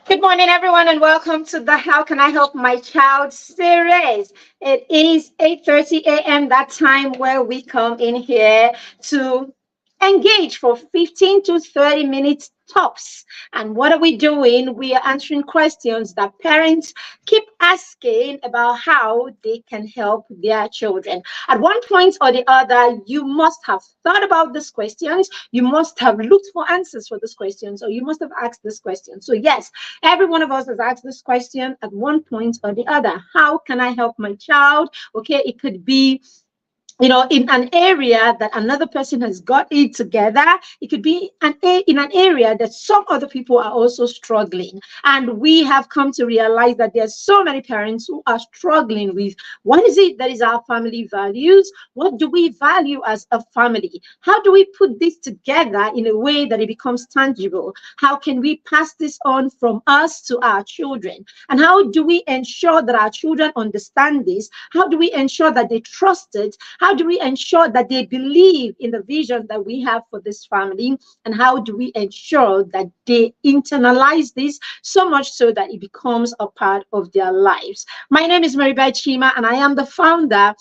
Good morning, everyone, and welcome to the How Can I Help My Child series. It is 8:30 a.m. that time where we come in here to engage for 15 to 30 minutes tops. And what are we doing? We are answering questions that parents keep asking about how they can help their children. At one point or the other, you must have thought about these questions. You must have looked for answers for these questions, or you must have asked this question. So, yes, every one of us has asked this question at one point or the other. How can I help my child? Okay, it could be in an area that another person has got it together. It could be in an area that some other people are also struggling. And we have come to realize that there's so many parents who are struggling with what is it that is our family values? What do we value as a family? How do we put this together in a way that it becomes tangible? How can we pass this on from us to our children? And how do we ensure that our children understand this? How do we ensure that they trust it? How do we ensure that they believe in the vision that we have for this family? And how do we ensure that they internalize this so much so that it becomes a part of their lives? My name is Maribel Chima, and I am the founder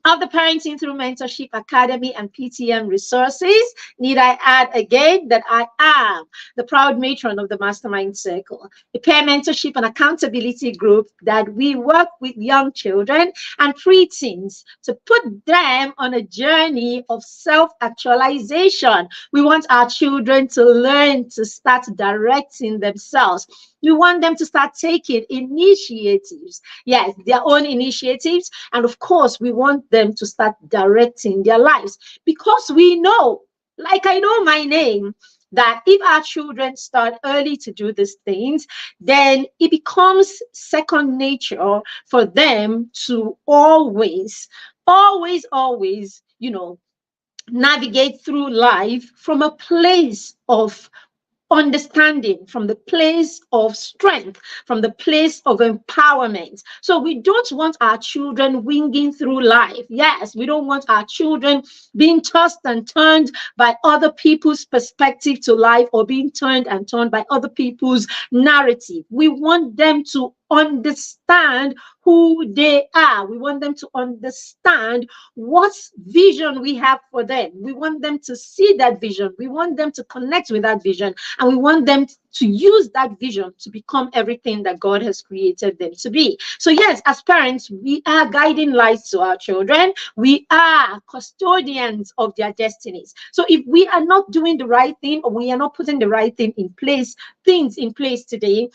of the Parenting Through Mentorship Academy and PTM Resources. Need I add again that I am the proud matron of the Mastermind Circle, a peer mentorship and accountability group that we work with young children and preteens to put them on a journey of self-actualization. We want our children to learn to start directing themselves. We want them to start taking initiatives, yes, their own initiatives. And of course, we want them to start directing their lives because we know, like I know my name, that if our children start early to do these things, then it becomes second nature for them to always, navigate through life from a place of understanding, from the place of strength, from the place of empowerment. So we don't want our children winging through life. Yes, we don't want our children being tossed and turned by other people's perspective to life, or being turned and turned by other people's narrative. We want them to understand who they are. We want them to understand what vision we have for them. We want them to see that vision. We want them to connect with that vision. And we want them to use that vision to become everything that God has created them to be. So yes, as parents, we are guiding lights to our children. We are custodians of their destinies. So if we are not doing the right thing, or we are not putting the right things in place today,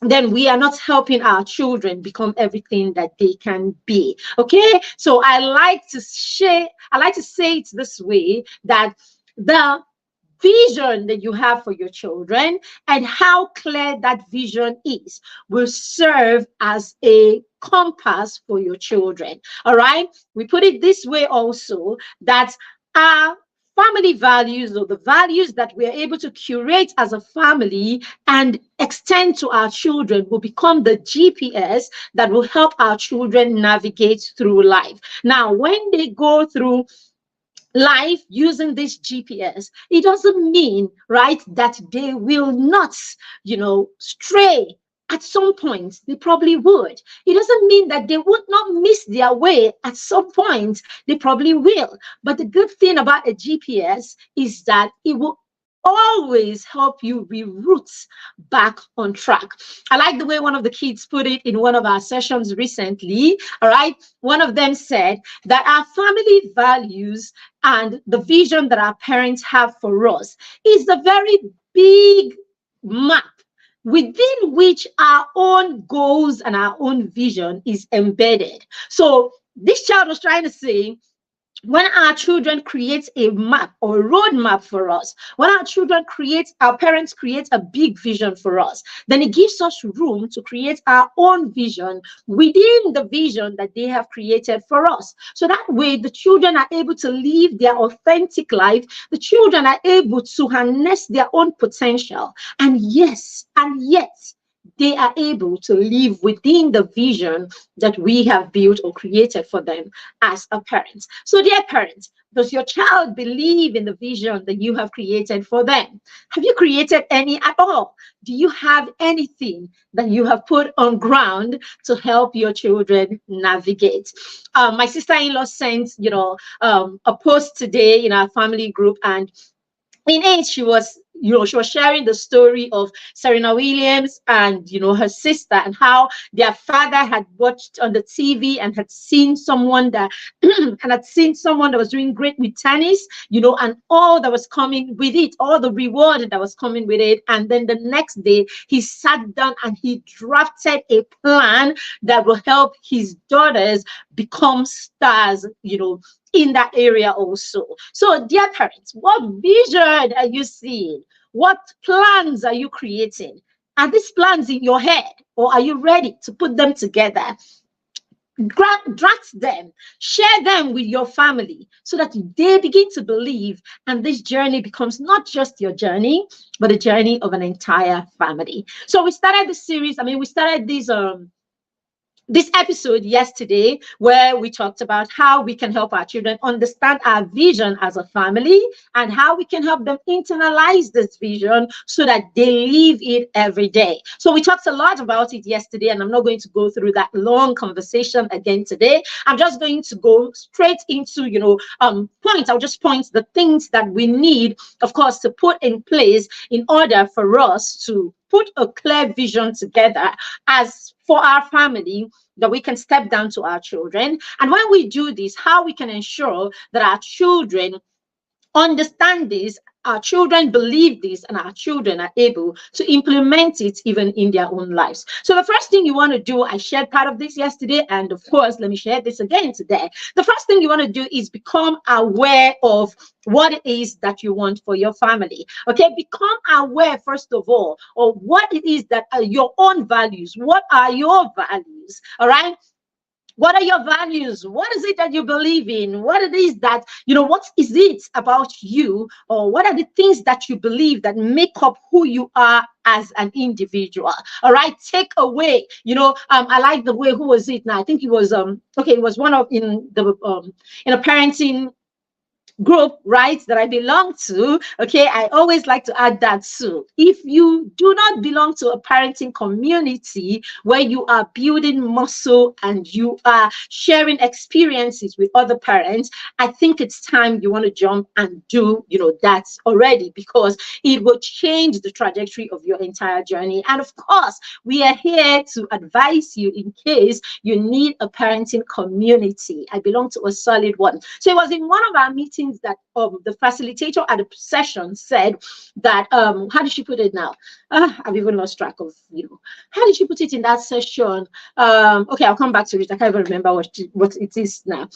then we are not helping our children become everything that they can be. Okay, so I like to say it this way, that the vision that you have for your children and how clear that vision is will serve as a compass for your children. All right, we put it this way also, that our family values, or the values that we are able to curate as a family and extend to our children, will become the GPS that will help our children navigate through life. Now, when they go through life using this GPS, it doesn't mean, right, that they will not, stray. At some point, they probably would. It doesn't mean that they would not miss their way. At some point, they probably will. But the good thing about a GPS is that it will always help you reroute back on track. I like the way one of the kids put it in one of our sessions recently. All right. One of them said that our family values and the vision that our parents have for us is a very big map within which our own goals and our own vision is embedded. So this child was trying to say, when our children create a map or a roadmap for us, when our parents create a big vision for us, then it gives us room to create our own vision within the vision that they have created for us. So that way, the children are able to live their authentic life. The children are able to harness their own potential. And yes, and yet, they are able to live within the vision that we have built or created for them as a parent. So, dear parents, does your child believe in the vision that you have created for them? Have you created any at all? Do you have anything that you have put on ground to help your children navigate? My sister-in-law sent, a post today in our family group, and in it she was sharing the story of Serena Williams and her sister, and how their father had watched on the TV and had seen someone that was doing great with tennis, and all that was coming with it, all the reward that was coming with it. And then the next day he sat down and he drafted a plan that will help his daughters become stars, in that area also. So, dear parents, what vision are you seeing? What plans are you creating? Are these plans in your head, or are you ready to put them together? Draft them, share them with your family so that they begin to believe, and this journey becomes not just your journey, but a journey of an entire family. So we started this series. We started this episode yesterday, where we talked about how we can help our children understand our vision as a family, and how we can help them internalize this vision so that they live it every day. So we talked a lot about it yesterday, and I'm not going to go through that long conversation again today. I'm just going to go straight into points. I'll just point the things that we need, of course, to put in place in order for us to put a clear vision together as for our family, that we can step down to our children. And when we do this, how we can ensure that our children understand this, our children believe this, and our children are able to implement it even in their own lives. So the first thing you want to do, I shared part of this yesterday, and of course, let me share this again today. The first thing you want to do is become aware of what it is that you want for your family. Okay, become aware, first of all, of what it is that are your own values. What are your values? All right. What are your values? What is it that you believe in? What it is that, what is it about you? Or what are the things that you believe that make up who you are as an individual? All right, take away, I like the way, who was it now? I think it was, it was one of in a parenting group, right, that I belong to. Okay, I always like to add that too. If you do not belong to a parenting community where you are building muscle and you are sharing experiences with other parents, I think it's time you want to jump and do that already, because it will change the trajectory of your entire journey. And of course, we are here to advise you in case you need a parenting community. I belong to a solid one. So it was in one of our meetings that the facilitator at the session said that how did she put it now? I've even lost track of how did she put it in that session? Okay, I'll come back to it. I can't even remember what it is now.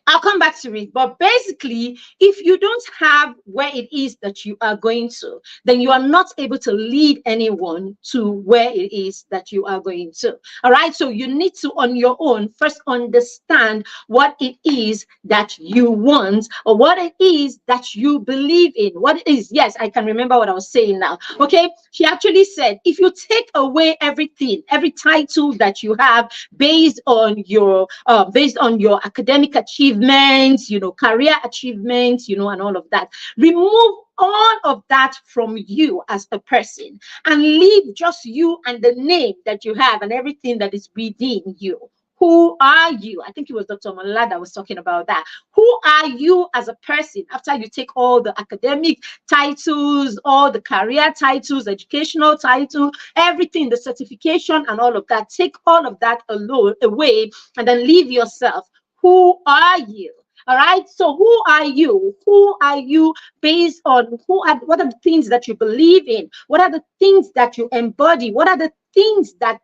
I'll come back to it. But basically, if you don't have where it is that you are going to, then you are not able to lead anyone to where it is that you are going to. All right. So you need to, on your own, first understand what it is that you want, or what it is that you believe in. What it is. Yes, I can remember what I was saying now. Okay. She actually said, if you take away everything, every title that you have based on your academic achievements, career achievements, and all of that. Remove all of that from you as a person and leave just you and the name that you have and everything that is within you. Who are you? I think it was Dr. Malala that was talking about that. Who are you as a person after you take all the academic titles, all the career titles, educational title, everything, the certification and all of that. Take all of that away and then leave yourself. Who are you? All right. So who are you? Who are you based on what are the things that you believe in? What are the things that you embody? What are the things that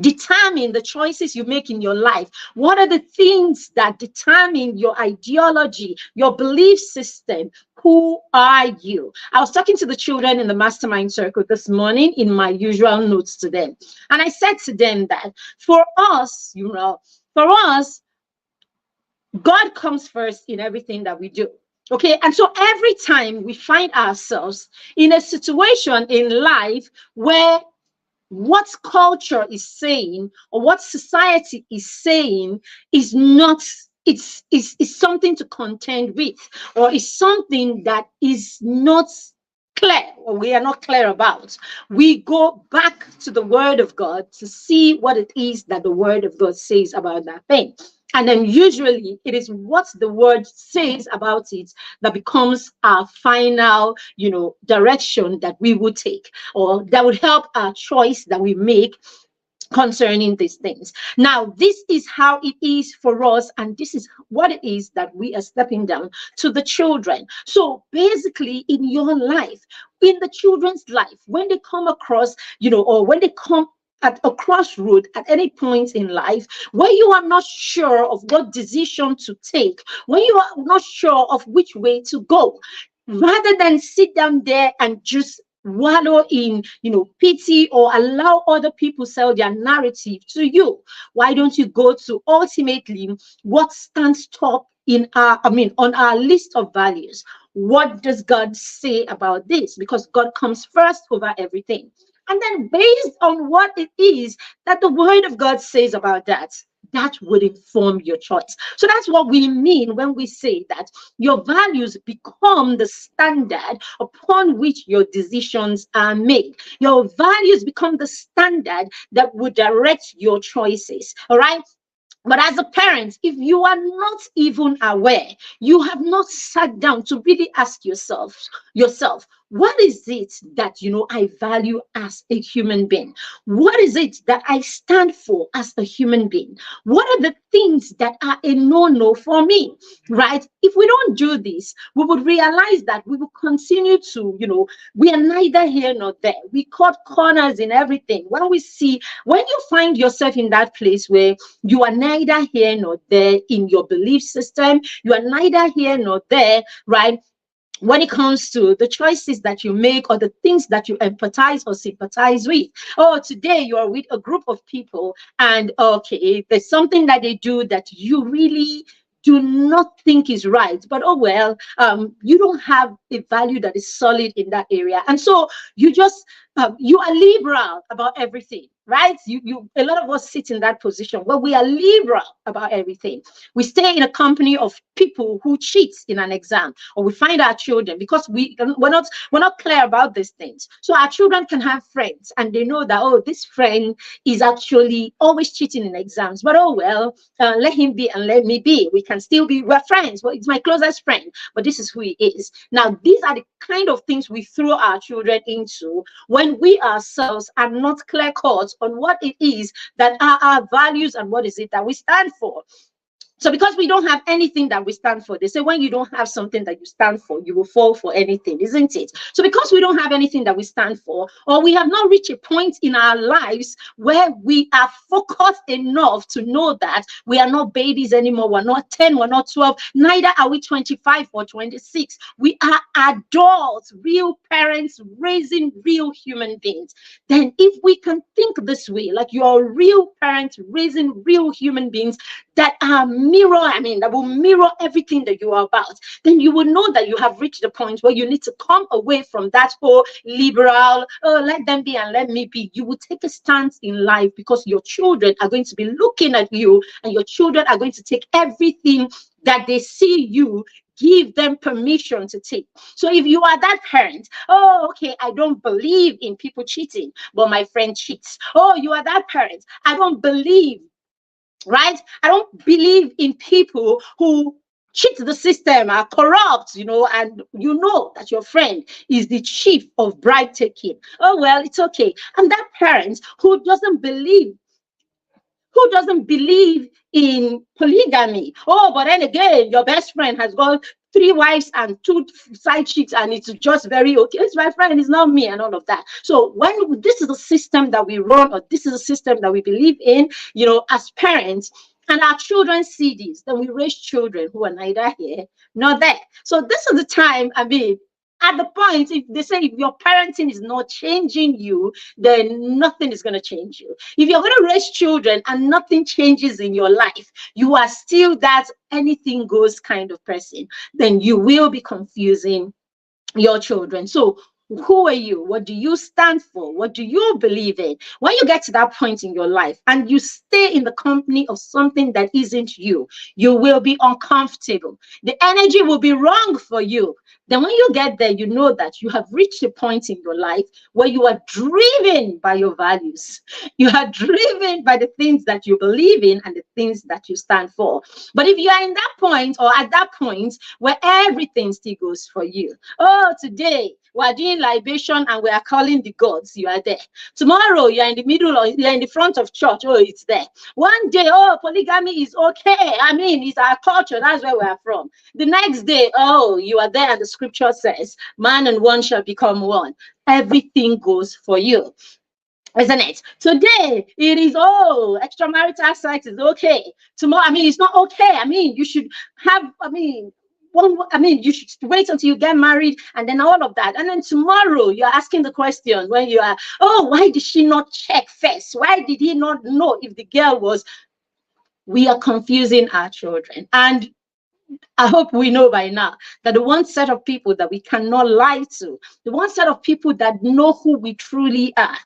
determine the choices you make in your life? What are the things that determine your ideology, your belief system? Who are you? I was talking to the children in the mastermind circle this morning in my usual notes to them. And I said to them that for us, God comes first in everything that we do. Okay, and so every time we find ourselves in a situation in life where what culture is saying or what society is saying is not, it's something to contend with, or is something that is not clear, or we are not clear about. We go back to the word of God to see what it is that the word of God says about that thing. And then usually it is what the word says about it that becomes our final, direction that we would take, or that would help our choice that we make concerning these things. Now, this is how it is for us, and this is what it is that we are stepping down to the children. So basically, in your life, in the children's life, when they come across, or when they come at a crossroad at any point in life where you are not sure of what decision to take, when you are not sure of which way to go, rather than sit down there and just wallow in pity, or allow other people sell their narrative to you, why don't you go to ultimately what stands top in our on our list of values? What does God say about this? Because God comes first over everything. And then based on what it is that the word of God says about that, that would inform your choice. So that's what we mean when we say that your values become the standard upon which your decisions are made. Your values become the standard that would direct your choices. All right. But as a parent, if you are not even aware, you have not sat down to really ask yourself, what is it that I value as a human being? What is it that I stand for as a human being? What are the things that are a no-no for me? Right? If we don't do this, we would realize that we will continue to, we are neither here nor there. We cut corners in everything. When you find yourself in that place where you are neither here nor there in your belief system, you are neither here nor there, right? When it comes to the choices that you make or the things that you empathize or sympathize with. Oh, today you are with a group of people, and okay, there's something that they do that you really do not think is right, but oh well, you don't have a value that is solid in that area, and so you just you are liberal about everything, right? A lot of us sit in that position where we are liberal about everything. We stay in a company of people who cheat in an exam, or we find our children, because we're not clear about these things. So our children can have friends and they know that, oh, this friend is actually always cheating in exams, but oh well, let him be and let me be. We can still be, we're friends. Well, it's my closest friend, but this is who he is. Now, these are the kind of things we throw our children into when we ourselves are not clear cut on what it is that are our values and what is it that we stand for. So because we don't have anything that we stand for, they say when you don't have something that you stand for, you will fall for anything, isn't it? So because we don't have anything that we stand for, or we have not reached a point in our lives where we are focused enough to know that we are not babies anymore, we're not 10, we're not 12, neither are we 25 or 26. We are adults, real parents raising real human beings. Then if we can think this way, like you are a real parent raising real human beings that are that will mirror everything that you are about, then you will know that you have reached the point where you need to come away from that whole liberal, oh, let them be and let me be. You will take a stance in life, because your children are going to be looking at you, and your children are going to take everything that they see you give them permission to take. So if you are that parent, oh, okay, I don't believe in people cheating, but my friend cheats. Oh, you are that parent, I don't believe, right? I don't believe in people who cheat the system, are corrupt, and you know that your friend is the chief of bribe taking. Oh, well, it's okay. And that parent who doesn't believe in polygamy. Oh, but then again, your best friend has got 3 wives and 2 side chicks, and it's just very okay. It's my friend, it's not me, and all of that. So when this is the system that we run, or this is a system that we believe in, as parents, and our children see this, then we raise children who are neither here nor there. So this is the time, at the point, if they say if your parenting is not changing you, then nothing is going to change you. If you're going to raise children and nothing changes in your life, you are still that anything goes kind of person, then you will be confusing your children. So Who are you? What do you stand for? What do you believe in? When you get to that point in your life and you stay in the company of something that isn't you, you will be uncomfortable. The energy will be wrong for you. Then when you get there, you know that you have reached a point in your life where you are driven by your values. You are driven by the things that you believe in and the things that you stand for. But if you are in that point or at that point where everything still goes for you, oh, today we are doing libation and we are calling the gods, you are there. Tomorrow you are in the middle or you are in the front of church, oh, it's there. One day, oh, polygamy is okay. I mean, it's our culture, that's where we are from. The next day, oh, you are there and the scripture says, man and one shall become one. Everything goes for you, isn't it? Today it is, oh, extramarital sex is okay. Tomorrow, I mean, it's not okay. I mean, you should have, you should wait until you get married and then all of that. And then tomorrow you're asking the question when you are, oh, why did she not check first? Why did he not know if the girl was? We are confusing our children. And I hope we know by now that the one set of people that we cannot lie to, the one set of people that know who we truly are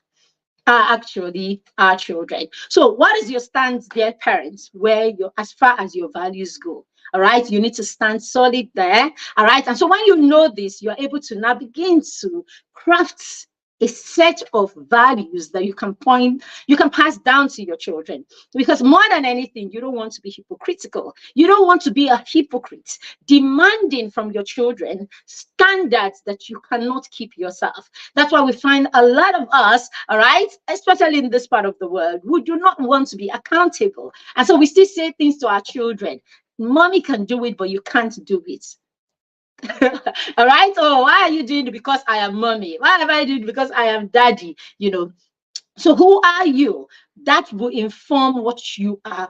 actually our children. So what is your stance, dear parents, where you, as far as your values go? All right, you need to stand solid there. All right, and so when you know this, you're able to now begin to craft a set of values that you can pass down to your children. Because more than anything, you don't want to be hypocritical. You don't want to be a hypocrite, demanding from your children standards that you cannot keep yourself. That's why we find a lot of us, all right, especially in this part of the world, who do not want to be accountable. And so we still say things to our children. Mommy can do it, but you can't do it. All right. Oh, why are you doing it? Because I am mommy. Why am I doing it? Because I am daddy. You know. So who are you? That will inform what you are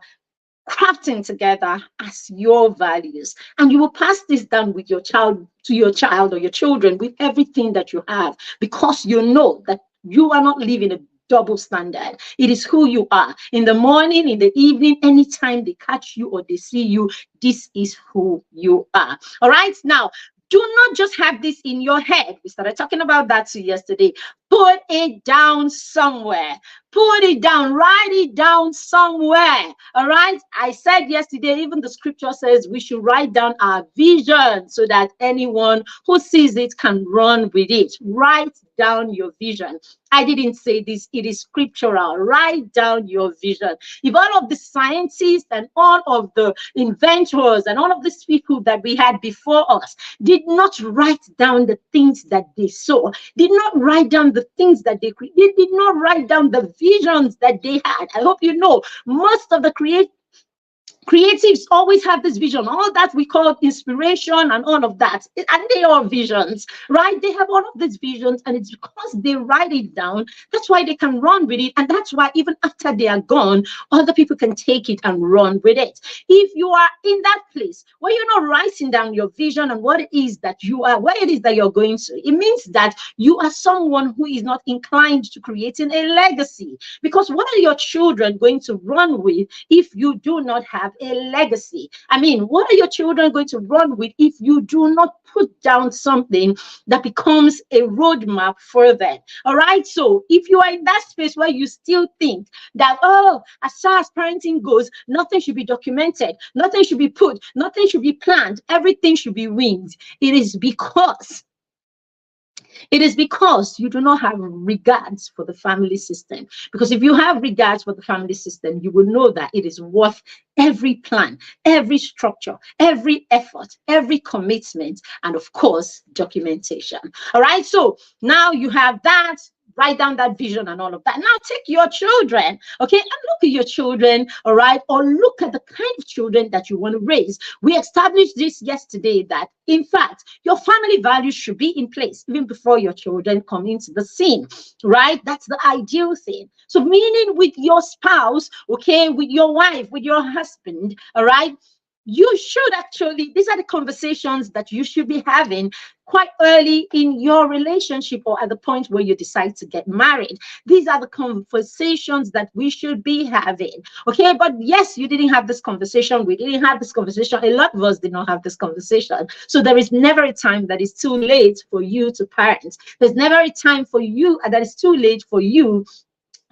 crafting together as your values, and you will pass this down with your child to your child or your children with everything that you have, because you know that you are not living a double standard. It is who you are. In the morning, in the evening, anytime they catch you or they see you, this is who you are. All right. Now, do not just have this in your head. We started talking about that too yesterday. Put it down somewhere. Put it down. Write it down somewhere. All right. I said yesterday, even the scripture says we should write down our vision so that anyone who sees it can run with it. Write down your vision. I didn't say this. It is scriptural. Write down your vision. If all of the scientists and all of the inventors and all of these people that we had before us did not write down the things that they saw, did not write down the things that they created, they did not write down the visions that they had. I hope you know most of the creatives always have this vision, all that we call inspiration and all of that, and they are visions, right? They have all of these visions, and it's because they write it down. That's why they can run with it, and that's why even after they are gone, other people can take it and run with it. If you are in that place where you're not writing down your vision and what it is that you are, where it is that you're going to, it means that you are someone who is not inclined to creating a legacy. Because what are your children going to run with if you do not have a legacy? I mean, what are your children going to run with if you do not put down something that becomes a roadmap for them? All right. So if you are in that space where you still think that, oh, as far as parenting goes, nothing should be documented, nothing should be put, nothing should be planned, everything should be winged, it is because you do not have regards for the family system. Because if you have regards for the family system, you will know that it is worth every plan, every structure, every effort, every commitment, and of course, documentation. All right. So now you have that. Write down that vision and all of that. Now take your children, okay, and look at your children, all right, or look at the kind of children that you want to raise. We established this yesterday that, in fact, your family values should be in place even before your children come into the scene, right? That's the ideal thing. So meaning with your spouse, okay, with your wife, with your husband, all right, you should actually, these are the conversations that you should be having quite early in your relationship or at the point where you decide to get married. These are the conversations that we should be having. Okay, but yes, you didn't have this conversation. We didn't have this conversation. A lot of us did not have this conversation. So there is never a time that is too late for you to parent. There's never a time for you that is too late for you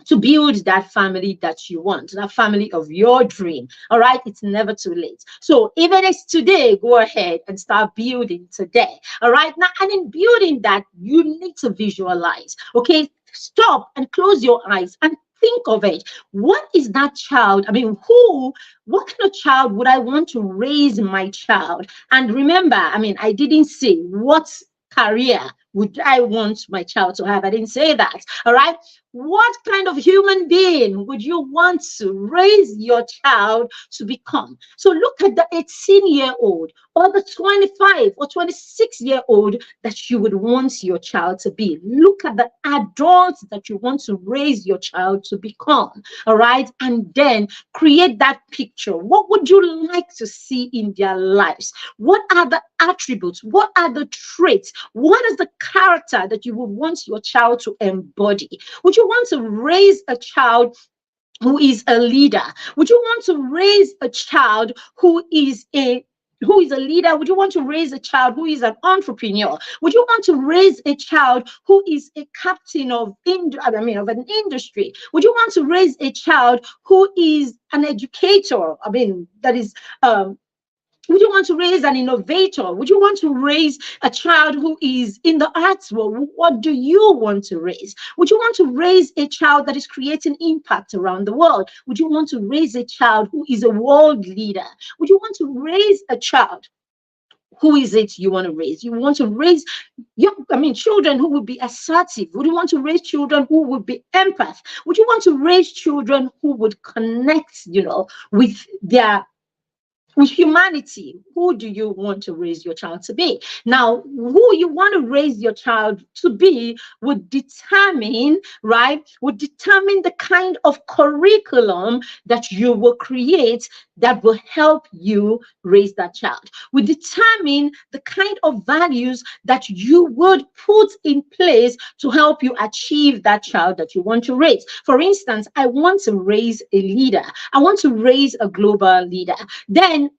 to build that family that you want, that family of your dream. All right, it's never too late. So even if it's today, go ahead and start building today. All right, now, and in building that, you need to visualize. Okay, stop and close your eyes and think of it. What is that child? I mean, what kind of child would I want to raise my child? And remember, I mean, I didn't say what career would I want my child to have. I didn't say that. All right. What kind of human being would you want to raise your child to become? So look at the 18-year-old or the 25 or 26-year-old that you would want your child to be. Look at the adults that you want to raise your child to become. All right. And then create that picture. What would you like to see in their lives? What are the attributes? What are the traits? What is the character that you would want your child to embody? Would you want to raise a child who is a leader? Would you want to raise a child who is a leader? Would you want to raise a child who is an entrepreneur? Would you want to raise a child who is a captain of an industry? Would you want to raise a child who is an educator? Would you want to raise an innovator? Would you want to raise a child who is in the arts world? What do you want to raise? Would you want to raise a child that is creating impact around the world? Would you want to raise a child who is a world leader? Would you want to raise a child? Who is it you want to raise? You want to raise children who will be assertive. Would you want to raise children who would be empath? Would you want to raise children who would connect, with humanity? Who do you want to raise your child to be? Now, who you want to raise your child to be would determine the kind of curriculum that you will create that will help you raise that child. Would determine the kind of values that you would put in place to help you achieve that child that you want to raise. For instance, I want to raise a leader. I want to raise a global leader. Then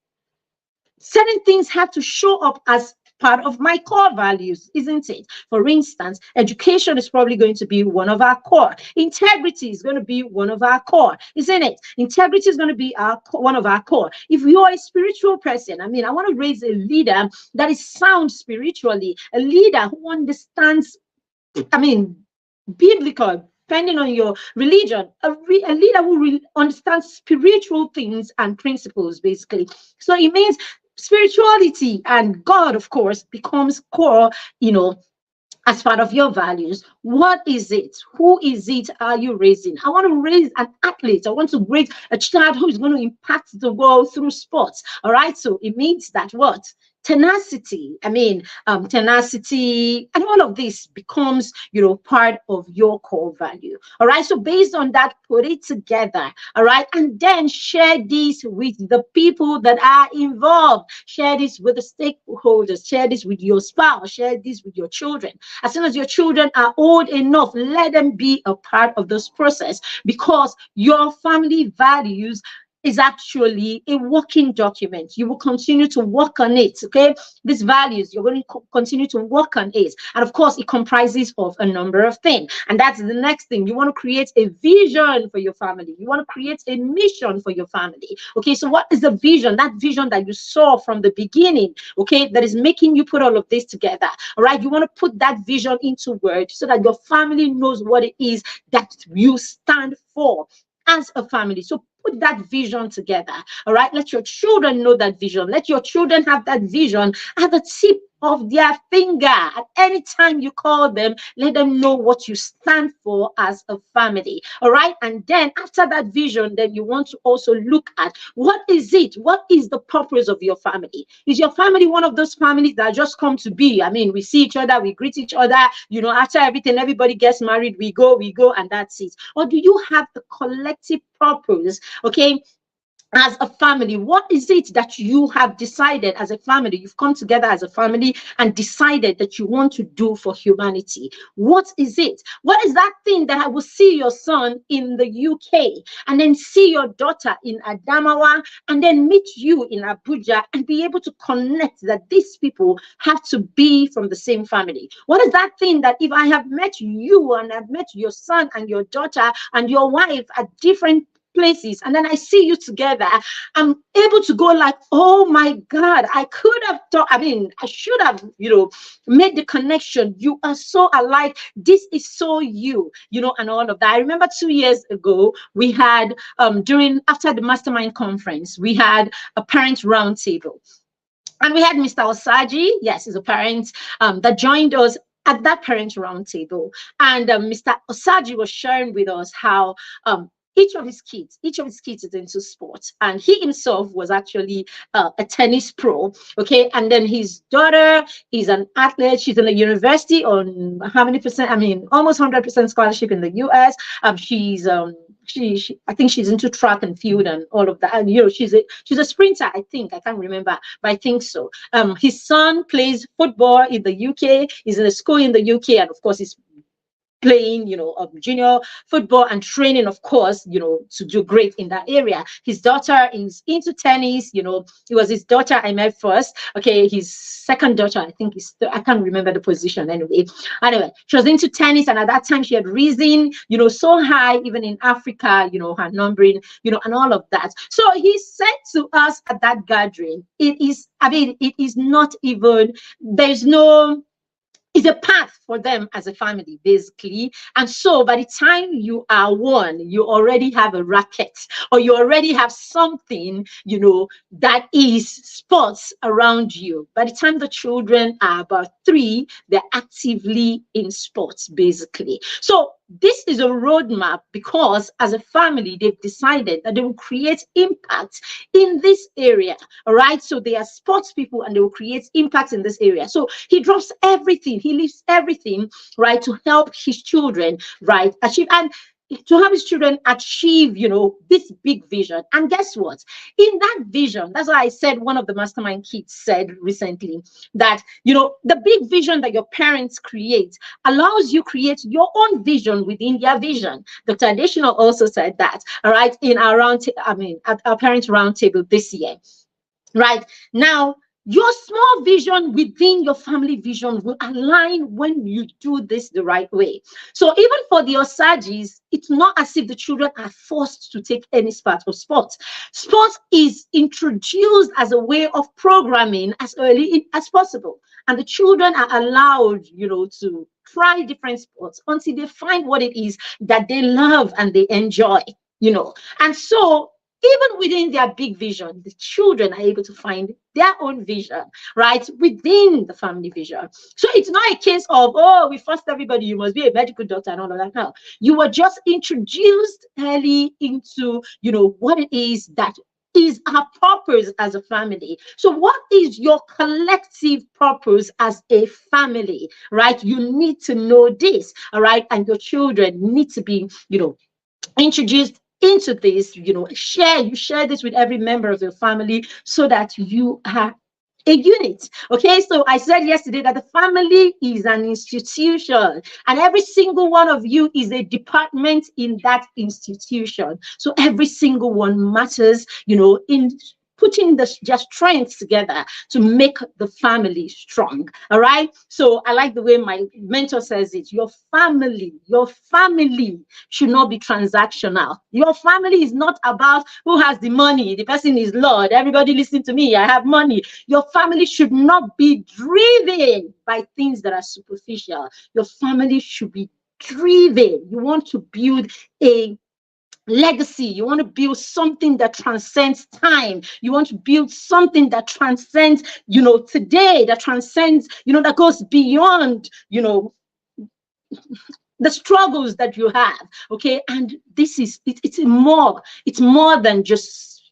certain things have to show up as part of my core values, isn't it? For instance, education is probably going to be one of our core. Integrity is going to be one of our core, isn't it? Integrity is going to be one of our core. If you're a spiritual person, I want to raise a leader that is sound spiritually, a leader who understands, biblical, depending on your religion, a leader who understands spiritual things and principles, basically. So it means spirituality and God, of course, becomes core, as part of your values. What is it? Who is it are you raising? I want to raise an athlete. I want to raise a child who is going to impact the world through sports. All right. So it means that what? Tenacity, tenacity, and all of this becomes, part of your core value. All right. So based on that, put it together. All right. And then share this with the people that are involved. Share this with the stakeholders. Share this with your spouse. Share this with your children. As soon as your children are old enough, let them be a part of this process, because your family values is actually a working document. You will continue to work on it, okay? These values, you're going to continue to work on it. And of course, it comprises of a number of things. And that's the next thing. You want to create a vision for your family. You want to create a mission for your family. Okay, so what is the vision? That vision that you saw from the beginning, okay, that is making you put all of this together, all right? You want to put that vision into words so that your family knows what it is that you stand for as a family. So put that vision together. All right. Let your children know that vision. Let your children have that vision at the tip of their finger. At any time you call them, let them know what you stand for as a family. All right. And then after that vision, then you want to also look at what is it? What is the purpose of your family? Is your family one of those families that just come to be? We see each other, we greet each other, after everything, everybody gets married, we go, and that's it. Or do you have a collective purpose, okay, as a family? What is it that you have decided as a family? You've come together as a family and decided that you want to do for humanity. What is it? What is that thing that I will see your son in the UK and then see your daughter in Adamawa and then meet you in Abuja and be able to connect that these people have to be from the same family? What is that thing that if I have met you and I've met your son and your daughter and your wife at different places and then I see you together, I'm able to go like, oh my God, I could have thought, I mean, I should have, made the connection. You are so alike. This is so you, and all of that. I remember 2 years ago, we had, after the mastermind conference, we had a parent roundtable. And we had Mr. Osaji, yes, he's a parent that joined us at that parent roundtable. And Mr. Osaji was sharing with us how each of his kids is into sports, and he himself was actually a tennis pro. Okay, and then his daughter is an athlete. She's in the university on how many percent? I mean, almost 100% scholarship in the US. She's I think she's into track and field and all of that. And she's a sprinter. I think, I can't remember, but I think so. His son plays football in the UK. He's in a school in the UK, and of course, he's playing, junior football and training, of course, to do great in that area. His daughter is into tennis. It was his daughter I met first. Okay, his second daughter, I think, I can't remember the position anyway. Anyway, she was into tennis, and at that time she had risen, so high, even in Africa, her numbering, and all of that. So he said to us at that gathering, it is not even, there's no, it's a path for them as a family, basically. And so by the time you are one, you already have a racket, or you already have something, that is sports around you. By the time the children are about 3, they're actively in sports, basically. So this is a roadmap, because as a family, they've decided that they will create impact in this area. All right. So they are sports people and they will create impact in this area. So he drops everything, he leaves everything, right, to help his children, right, achieve, and to have his children achieve, this big vision. And guess what? In that vision, that's why I said, one of the mastermind kids said recently that, the big vision that your parents create allows you create your own vision within their vision. Dr. Additional also said that, all right, in our at our parent roundtable this year. Right now, your small vision within your family vision will align when you do this the right way. So even for the Osagis, it's not as if the children are forced to take any part of sports. Sports is introduced as a way of programming as early as possible. And the children are allowed, to try different sports until they find what it is that they love and they enjoy, And so even within their big vision, the children are able to find their own vision, right, within the family vision. So it's not a case of, oh, we forced everybody, you must be a medical doctor and all of that. No, you were just introduced early into, what it is that is our purpose as a family. So what is your collective purpose as a family, right? You need to know this, all right? And your children need to be, introduced into this, you share this with every member of your family so that you are a unit. Okay, so I said yesterday that the family is an institution, and every single one of you is a department in that institution. So every single one matters, in putting their strengths together to make the family strong. All right. So I like the way my mentor says it. Your family should not be transactional. Your family is not about who has the money. The person is Lord. Everybody listen to me. I have money. Your family should not be driven by things that are superficial. Your family should be driven. You want to build a legacy. You want to build something that transcends time. You want to build something that transcends, today, that transcends, that goes beyond, the struggles that you have. Okay. And this is, it's more than just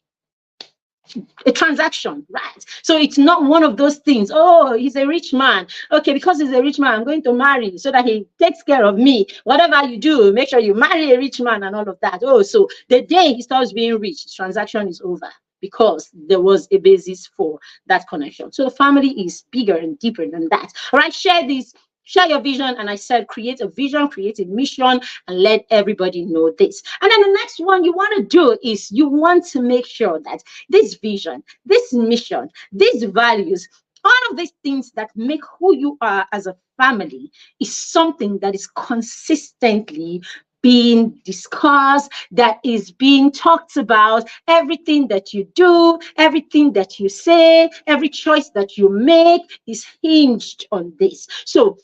a transaction, right? So it's not one of those things. Oh, he's a rich man. Okay, because he's a rich man, I'm going to marry so that he takes care of me. Whatever you do, make sure you marry a rich man and all of that. Oh, so the day he starts being rich, the transaction is over because there was a basis for that connection. So the family is bigger and deeper than that. All right, share this. Share your vision. And I said, create a vision, create a mission, and let everybody know this. And then the next one you want to do is you want to make sure that this vision, this mission, these values, all of these things that make who you are as a family is something that is consistently being discussed, that is being talked about. Everything that you do, everything that you say, every choice that you make is hinged on this. So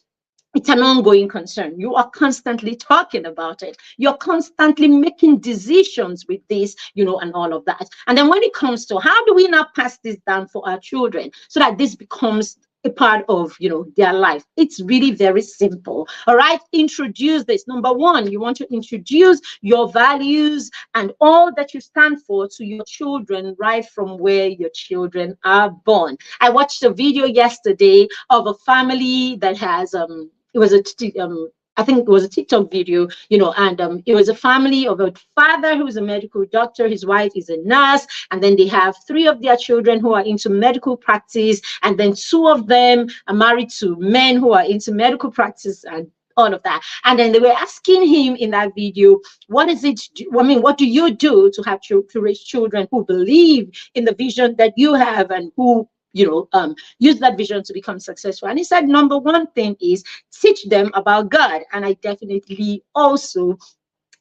it's an ongoing concern. You are constantly talking about it. You're constantly making decisions with this, and all of that. And then when it comes to how do we now pass this down for our children so that this becomes a part of, their life, it's really very simple. All right, introduce this. Number one, you want to introduce your values and all that you stand for to your children right from where your children are born. I watched a video yesterday of a family that has it was I think it was a TikTok video, and it was a family of a father who is a medical doctor, his wife is a nurse, and then they have 3 of their children who are into medical practice, and then 2 of them are married to men who are into medical practice and all of that. And then they were asking him in that video, what do you do to have to raise children who believe in the vision that you have and who use that vision to become successful? And he said, number one thing is teach them about God. And I definitely also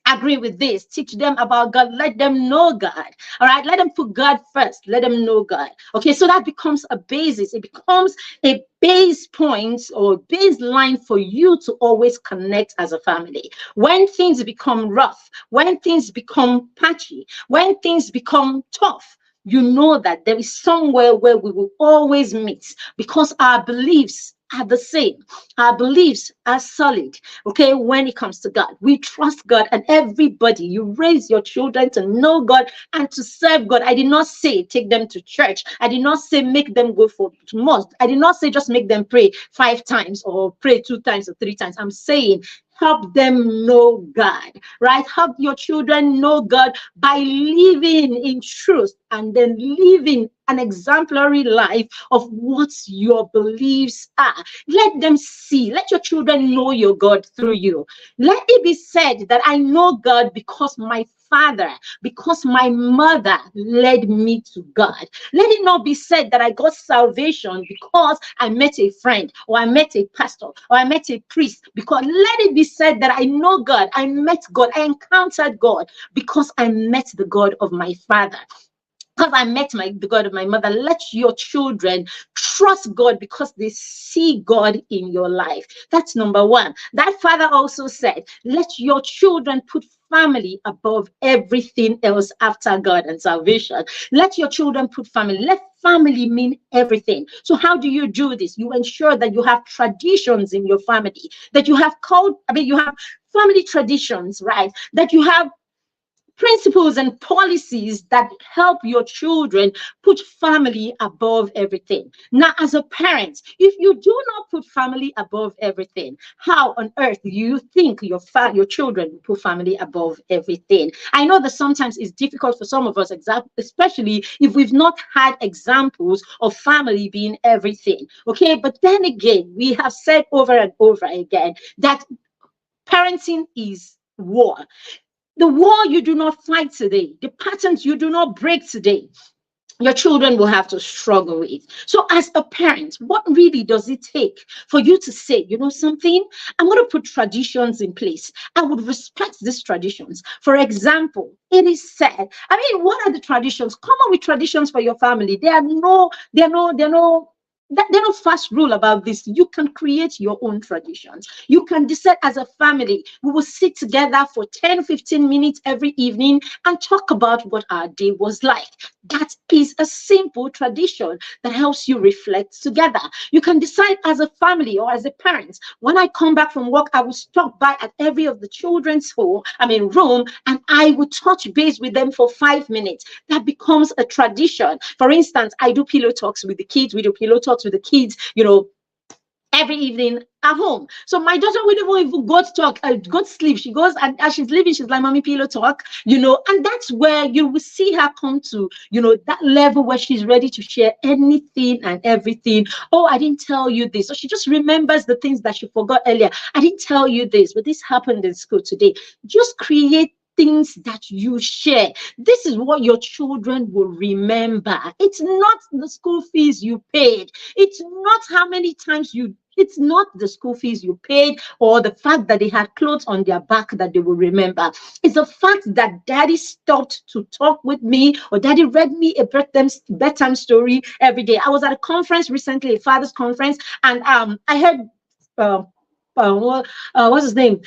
agree with this. Teach them about God. Let them know God. All right. Let them put God first. Let them know God. Okay. So that becomes a basis. It becomes a base point or baseline for you to always connect as a family. When things become rough, when things become patchy, when things become tough, you know that there is somewhere where we will always meet because our beliefs are the same. Our beliefs are solid. Okay, when it comes to God, we trust God, and everybody, you raise your children to know God and to serve God. I did not say take them to church. I did not say make them go to mosque. I did not say just make them pray 5 times or pray 2 times or 3 times. I'm saying help them know God, right? Help your children know God by living in truth and then living an exemplary life of what your beliefs are. Let them see, let your children know your God through you. Let it be said that I know God because my father, because my mother led me to God. Let it not be said that I got salvation because I met a friend or I met a pastor or I met a priest. Because let it be said that I know God, I met God, I encountered God because I met the God of my father. Because I met the God of my mother. Let your children trust God because they see God in your life. That's number one. That father also said, let your children put family above everything else after God and salvation. Let your children put family. Let family mean everything. So how do you do this? You ensure that you have traditions in your family, that you have you have family traditions, right? That you have principles and policies that help your children put family above everything. Now, as a parent, if you do not put family above everything, how on earth do you think your children will put family above everything? I know that sometimes it's difficult for some of us, especially if we've not had examples of family being everything. Okay, but then again, we have said over and over again that parenting is war. The war you do not fight today, the patterns you do not break today, your children will have to struggle with. So as a parent, what really does it take for you to say, you know something, I'm going to put traditions in place. I would respect these traditions. For example, it is said, what are the traditions? Come up with traditions for your family. There are no There's no fast rule about this. You can create your own traditions. You can decide as a family, we will sit together for 10-15 minutes every evening and talk about what our day was like. That is a simple tradition that helps you reflect together. You can decide as a family or as a parent, when I come back from work, I will stop by at every of the children's room, and I will touch base with them for 5 minutes. That becomes a tradition. For instance, I do pillow talks with the kids. We do pillow talks with the kids, every evening at home. So my daughter will even go to talk, go to sleep. She goes, and as she's leaving, she's like, "Mommy, pillow talk," and that's where you will see her come to, that level where she's ready to share anything and everything. "Oh, I didn't tell you this." So she just remembers the things that she forgot earlier. "I didn't tell you this, but this happened in school today." Just create things that you share. This is what your children will remember. It's not the school fees you paid. It's not how many times it's not the school fees you paid or the fact that they had clothes on their back that they will remember. It's the fact that daddy stopped to talk with me, or daddy read me a bedtime story every day. I was at a conference recently, a father's conference, and I heard what's his name?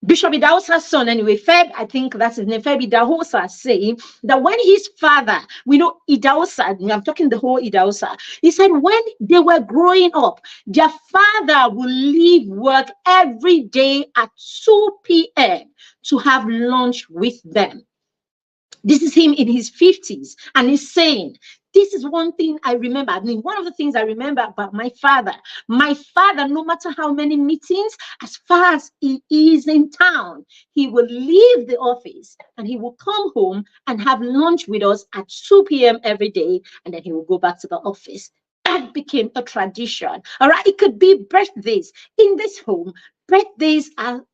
Bishop Idahosa's son, anyway, Feb, I think that's his name, Feb Idahosa, saying that when his father, we know Idahosa, I'm talking the whole Idahosa, he said when they were growing up, their father would leave work every day at 2 p.m. to have lunch with them. This is him in his 50s, and he's saying, this is one thing I remember. One of the things I remember about my father, no matter how many meetings, as far as he is in town, he will leave the office and he will come home and have lunch with us at 2 p.m. every day, and then he will go back to the office. That became a tradition. All right, it could be birthdays in this home. Birthdays are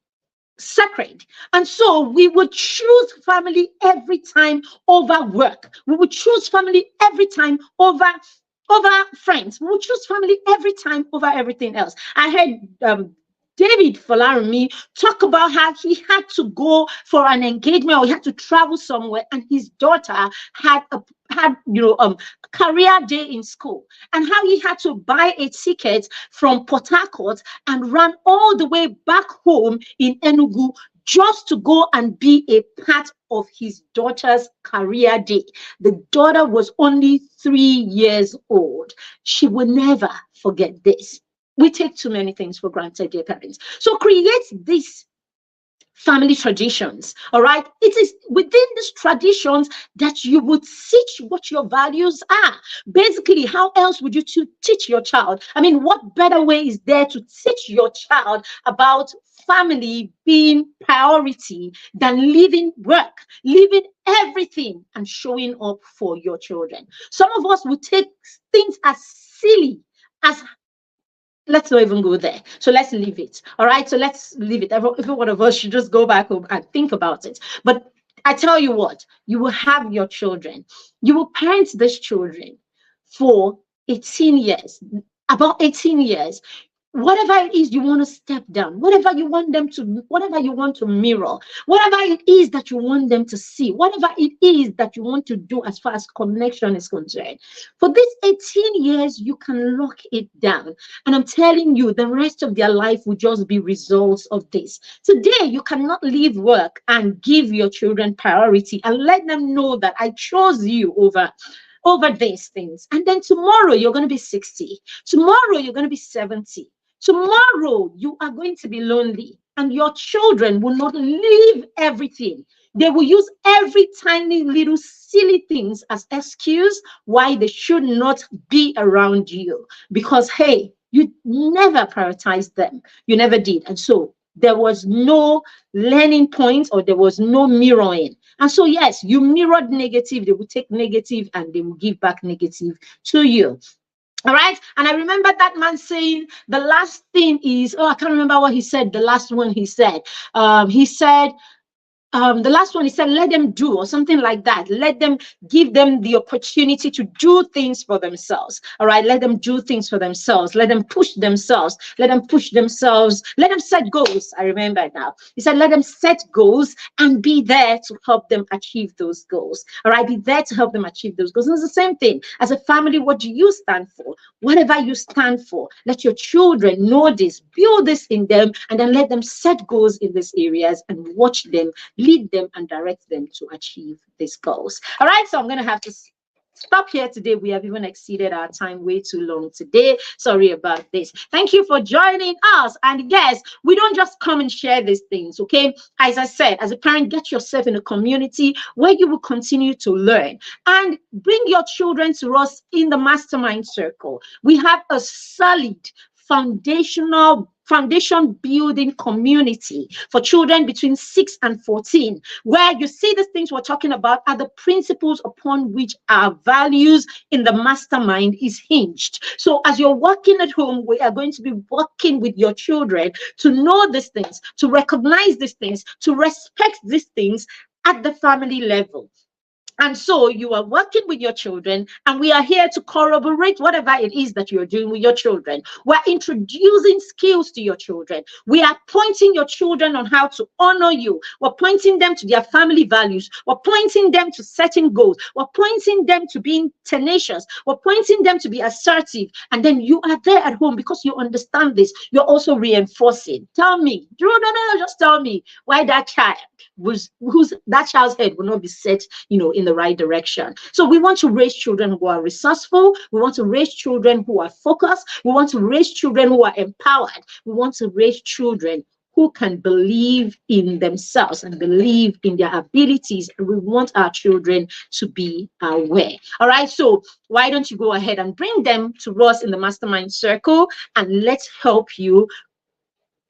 sacred, and so we would choose family every time over work. We would choose family every time over friends. We would choose family every time over everything else. I heard David Falarumi talk about how he had to go for an engagement, or he had to travel somewhere, and his daughter had career day in school, and how he had to buy a ticket from Port Harcourt and run all the way back home in Enugu just to go and be a part of his daughter's career day. The daughter was only 3 years old. She will never forget this. We take too many things for granted, dear parents. So create these family traditions. All right, it is within these traditions that you would teach what your values are. Basically, how else would you teach your child? What better way is there to teach your child about family being priority than leaving work, leaving everything, and showing up for your children? Some of us would take things as silly as, let's not even go there. So let's leave it. All right. So let's leave it. Every one of us should just go back home and think about it. But I tell you what, you will have your children. You will parent these children for 18 years, about 18 years. Whatever it is you want to step down, whatever you want to mirror, whatever it is that you want them to see, whatever it is that you want to do as far as connection is concerned. For these 18 years, you can lock it down. And I'm telling you, the rest of their life will just be results of this. Today, you cannot leave work and give your children priority and let them know that I chose you over these things. And then tomorrow, you're going to be 60. Tomorrow, you're going to be 70. Tomorrow, you are going to be lonely, and your children will not leave everything. They will use every tiny little silly things as excuse why they should not be around you, because, hey, you never prioritized them. You never did. And so there was no learning points, or there was no mirroring. And so, yes, you mirrored negative. They will take negative and they will give back negative to you. All right. And I remember that man saying the last thing is, I can't remember what he said. The last one he said, the last one, he said, let them do, or something like that. Let them, give them the opportunity to do things for themselves. All right, let them do things for themselves. Let them push themselves. Let them push themselves. Let them set goals. I remember now. He said, let them set goals and be there to help them achieve those goals. All right, be there to help them achieve those goals. And it's the same thing. As a family, what do you stand for? Whatever you stand for, let your children know this, build this in them, and then let them set goals in these areas and watch them, lead them, and direct them to achieve these goals. All right, so I'm going to have to stop here today. We have even exceeded our time way too long today. Sorry about this. Thank you for joining us. And yes, we don't just come and share these things, okay? As I said, as a parent, get yourself in a community where you will continue to learn, and bring your children to us in the mastermind circle. We have a solid foundation building community for children between 6 and 14, where you see the things we're talking about are the principles upon which our values in the mastermind is hinged. So as you're working at home, we are going to be working with your children to know these things, to recognize these things, to respect these things at the family level. And so you are working with your children, and we are here to corroborate whatever it is that you're doing with your children. We're introducing skills to your children. We are pointing your children on how to honor you. We're pointing them to their family values. We're pointing them to setting goals. We're pointing them to being tenacious. We're pointing them to be assertive. And then you are there at home because you understand this. You're also reinforcing. Tell me, no, just tell me why that child that child's head will not be set, in the right direction. So we want to raise children who are resourceful. We want to raise children who are focused. We want to raise children who are empowered. We want to raise children who can believe in themselves and believe in their abilities. And we want our children to be aware. All right, so why don't you go ahead and bring them to us in the mastermind circle, and let's help you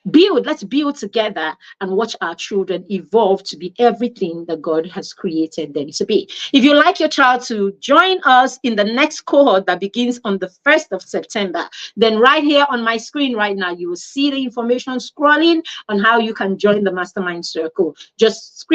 let's build together and watch our children evolve to be everything that God has created them to be. If you like your child to join us in the next cohort that begins on the 1st of September, then right here on my screen right now, you will see the information scrolling on how you can join the mastermind circle. Just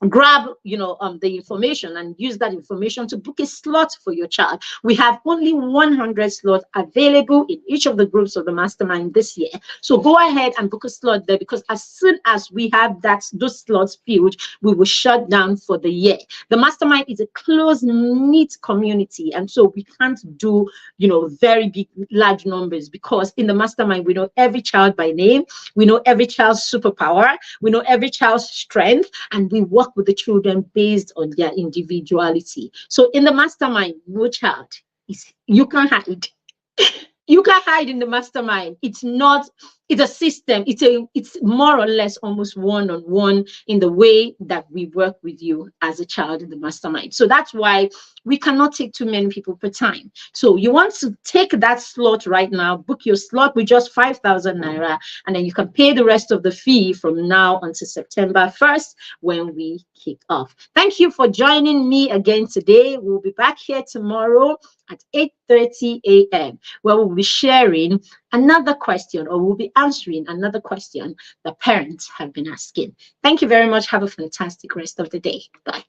grab the information and use that information to book a slot for your child. We have only 100 slots available in each of the groups of the mastermind this year, so go ahead and book a slot there, because as soon as we have those slots filled, we will shut down for the year. The mastermind is a close-knit community, and so we can't do very big large numbers, because in the mastermind we know every child by name, we know every child's superpower, we know every child's strength, and we work with the children based on their individuality. So in the mastermind, no child you can't hide. You can't hide in the mastermind. It's a system. It's more or less almost one-on-one in the way that we work with you as a child in the mastermind. So that's why we cannot take too many people per time. So you want to take that slot right now, book your slot with just 5,000 naira, and then you can pay the rest of the fee from now until September 1st when we kick off. Thank you for joining me again today. We'll be back here tomorrow at 8:30 a.m. where we'll be sharing another question, or we'll be answering another question that parents have been asking. Thank you very much. Have a fantastic rest of the day. Bye.